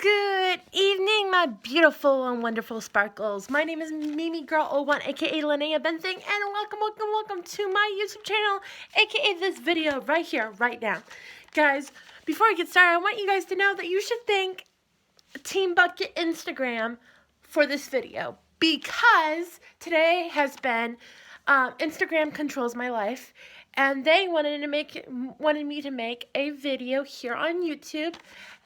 Good evening, my beautiful and wonderful sparkles. My name is Mimi Girl 01, aka Linnea Benthing, and welcome to my YouTube channel, aka this video right here, right now. Guys, before I get started, I want you guys to know that you should thank Team Bucket Instagram for this video, because today has been Instagram controls my life, and they wanted me to make a video here on YouTube.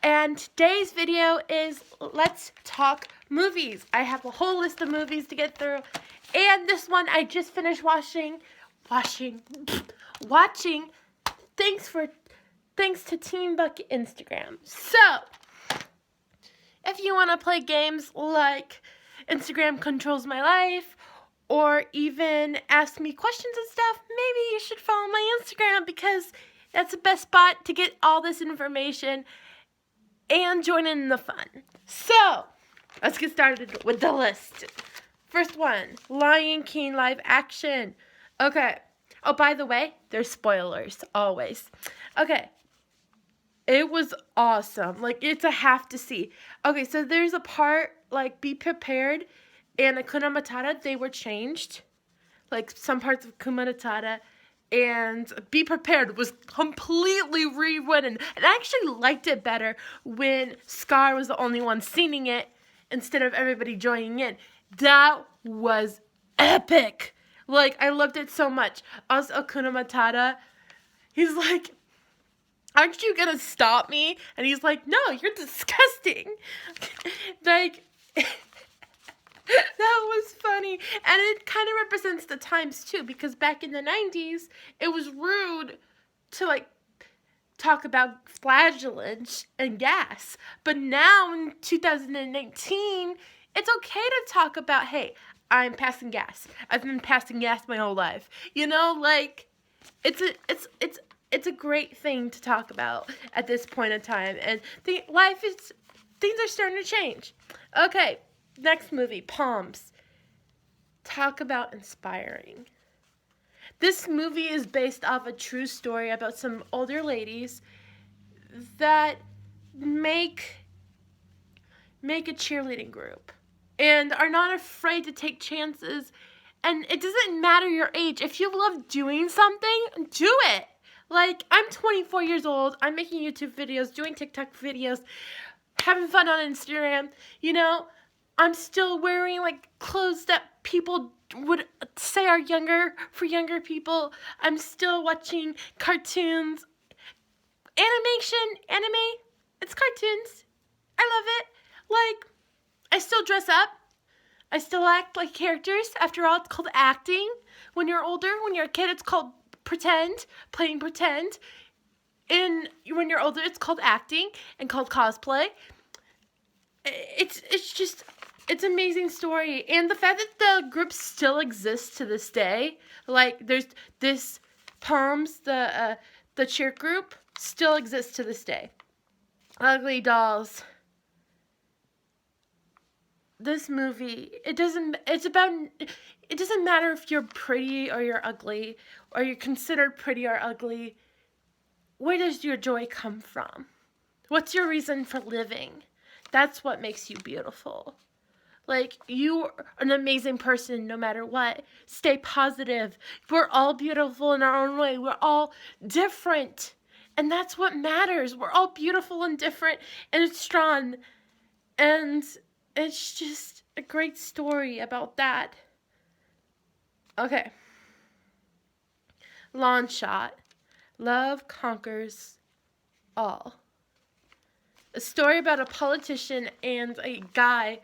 And today's video is let's talk movies. I have a whole list of movies to get through, and this one I just finished watching. Thanks to Team Bucket Instagram. So, if you want to play games like Instagram Controls My Life, or even ask me questions and stuff, maybe you should follow my Instagram, because that's the best spot to get all this information and join in the fun. So, let's get started with the list. First one, Lion King live action. Okay. Oh, by the way, there's spoilers, always. Okay. It was awesome. Like, it's a have to see. Okay, so there's a part, like, Be Prepared and Hakuna Matata, they were changed. Like, some parts of Hakuna Matata and Be Prepared was completely rewritten. And I actually liked it better when Scar was the only one singing it instead of everybody joining in. That was epic. Like, I loved it so much. Also, Hakuna Matata, he's like, aren't you gonna stop me? And he's like, no, you're disgusting. Like, that was funny. And it kind of represents the times too, because back in the 90s, it was rude to, like, talk about flagellants and gas. But now in 2019, it's okay to talk about, hey, I'm passing gas. I've been passing gas my whole life. You know, like, it's a great thing to talk about at this point in time. And things are starting to change. Okay. Next movie, Palms. Talk about inspiring. This movie is based off a true story about some older ladies that make a cheerleading group and are not afraid to take chances. And it doesn't matter your age. If you love doing something, do it. Like, I'm 24 years old. I'm making YouTube videos, doing TikTok videos, having fun on Instagram, you know. I'm still wearing, like, clothes that people would say are younger, for younger people. I'm still watching cartoons. Anime, it's cartoons. I love it. Like, I still dress up. I still act like characters. After all, it's called acting. When you're older, when you're a kid, it's called playing pretend. And when you're older, it's called acting and called cosplay. It's an amazing story. And the fact that the group still exists to this day, like, there's this Palms, the cheer group, still exists to this day. Ugly Dolls. This movie, it doesn't matter if you're pretty or you're ugly, or you're considered pretty or ugly. Where does your joy come from? What's your reason for living? That's what makes you beautiful. Like, you're an amazing person no matter what. Stay positive. We're all beautiful in our own way. We're all different. And that's what matters. We're all beautiful and different and strong. And it's just a great story about that. Okay. Long Shot. Love conquers all. A story about a politician and a guy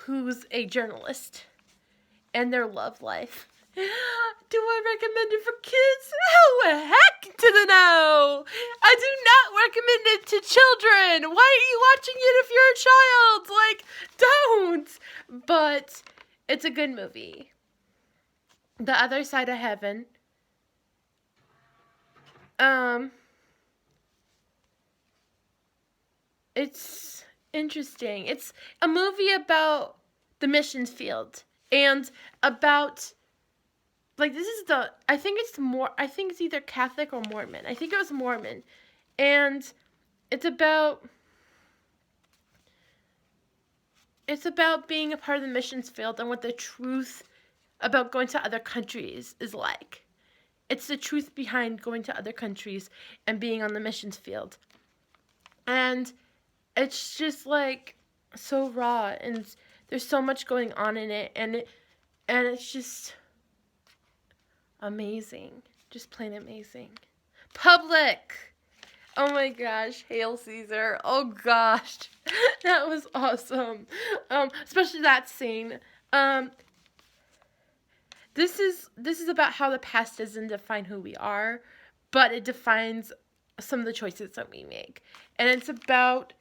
who's a journalist and their love life. Do I recommend it for kids? Oh, heck to the no! I do not recommend it to children. Why are you watching it if you're a child? Like, don't. But it's a good movie. The Other Side of Heaven. It's interesting. It's a movie about the missions field and about, like, I think it's either Catholic or Mormon. I think it was Mormon. And it's about It's about being a part of the missions field and what the truth about going to other countries is like. It's the truth behind going to other countries and being on the missions field. And it's just like so raw, and there's so much going on in it, and it's just amazing. Just plain amazing. Public. Oh my gosh, Hail Caesar. Oh gosh. That was awesome. Especially that scene. This is about how the past doesn't define who we are, but it defines some of the choices that we make. And it's about,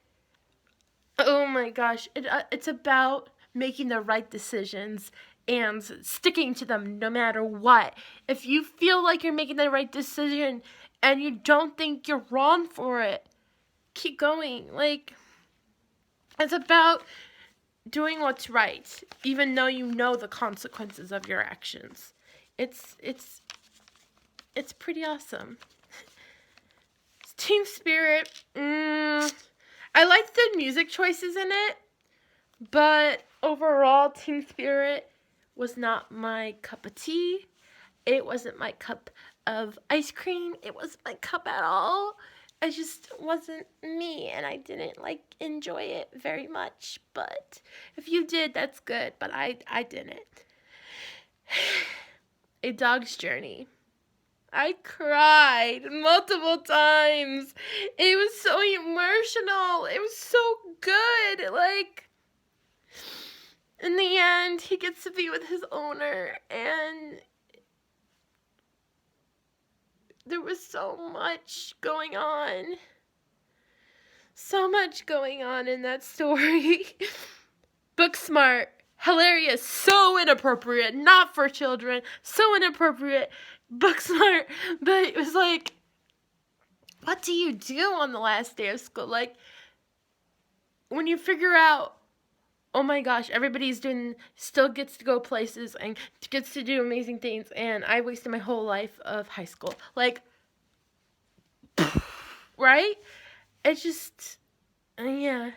oh my gosh, it's about making the right decisions and sticking to them no matter what. If you feel like you're making the right decision and you don't think you're wrong for it, keep going. Like, it's about doing what's right, even though you know the consequences of your actions. It's pretty awesome. Team Spirit. I like the music choices in it, but overall, Team Spirit was not my cup of tea. It wasn't my cup of ice cream. It wasn't my cup at all. It just wasn't me, and I didn't enjoy it very much. But if you did, that's good. But I didn't. A Dog's Journey. I cried multiple times. It was so emotional. It was so good. Like, in the end, he gets to be with his owner, and there was so much going on. So much going on in that story. Booksmart. Hilarious. So inappropriate. Not for children. So inappropriate. Booksmart. But it was like, what do you do on the last day of school? Like, when you figure out, oh my gosh, everybody's still gets to go places and gets to do amazing things, and I wasted my whole life of high school. Like, right? It's just, yeah.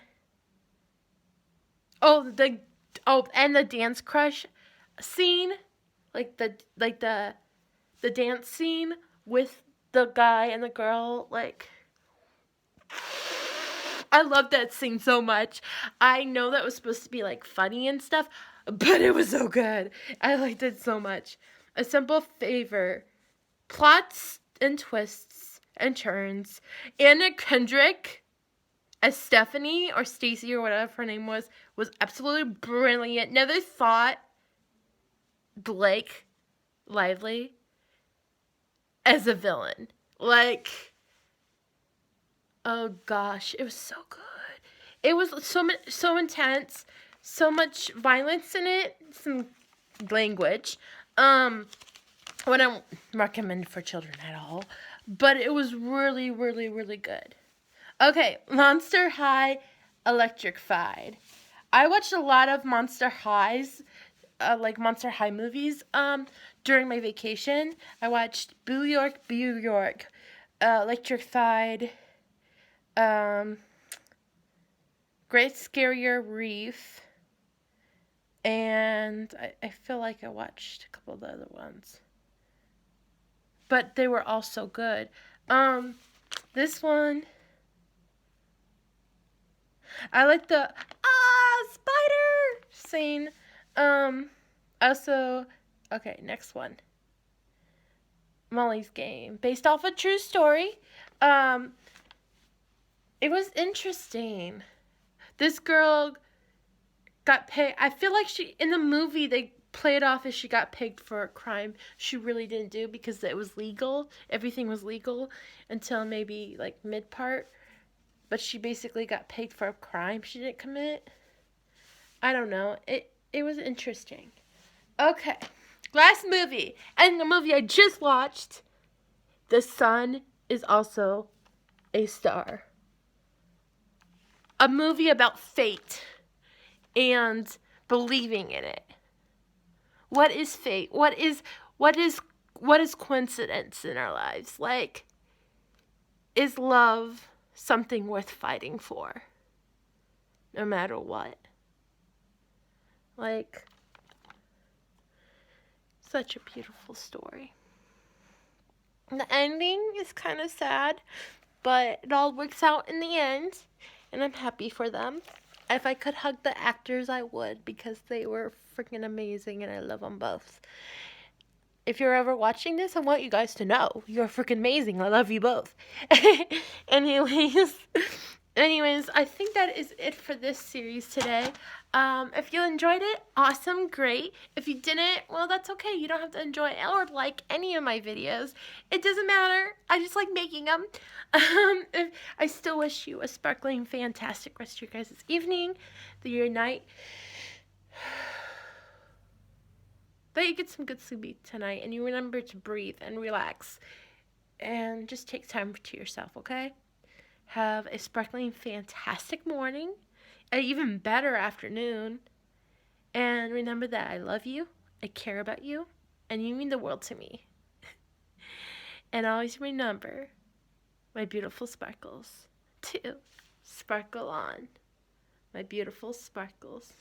And the dance crush scene, the dance scene with the guy and the girl, like, I love that scene so much. I know that was supposed to be like funny and stuff, but it was so good. I liked it so much. A Simple Favor, plots and twists and turns. Anna Kendrick as Stephanie or Stacy or whatever her name was absolutely brilliant. Never thought Blake Lively as a villain. Like, oh gosh, it was so good. It was so intense, so much violence in it, some language. Wouldn't recommend for children at all, but it was really, really, really good. Okay, Monster High Electrified. I watched a lot of Monster Highs, Monster High movies, during my vacation. I watched Boo York, Electrified, Great Scarier Reef, and I feel like I watched a couple of the other ones. But they were all so good. This one, I like the spider scene. Also, okay, next one. Molly's Game, based off a true story. It was interesting. This girl got pegged. I feel like in the movie, they play it off as she got pegged for a crime she really didn't do because it was legal. Everything was legal until maybe mid part. But she basically got pegged for a crime she didn't commit. I don't know. It was interesting. Okay. Last movie. And the movie I just watched, The Sun is Also a Star. A movie about fate and believing in it. What is fate? What is coincidence in our lives? Like, is love something worth fighting for? No matter what. Like, such a beautiful story. The ending is kind of sad, but it all works out in the end, and I'm happy for them. If I could hug the actors, I would, because they were freaking amazing, and I love them both. If you're ever watching this, I want you guys to know you're freaking amazing. I love you both. anyways, anyways, I think that is it for this series today. If you enjoyed it, awesome, great. If you didn't, well, that's okay. You don't have to enjoy or like any of my videos. It doesn't matter. I just like making them. I still wish you a sparkling, fantastic rest of your guys' evening, your night. That you get some good sleep tonight, and you remember to breathe and relax and just take time to yourself, okay? Have a sparkling, fantastic morning, an even better afternoon, and remember that I love you, I care about you, and you mean the world to me. And always remember, my beautiful sparkles, to sparkle on, my beautiful sparkles.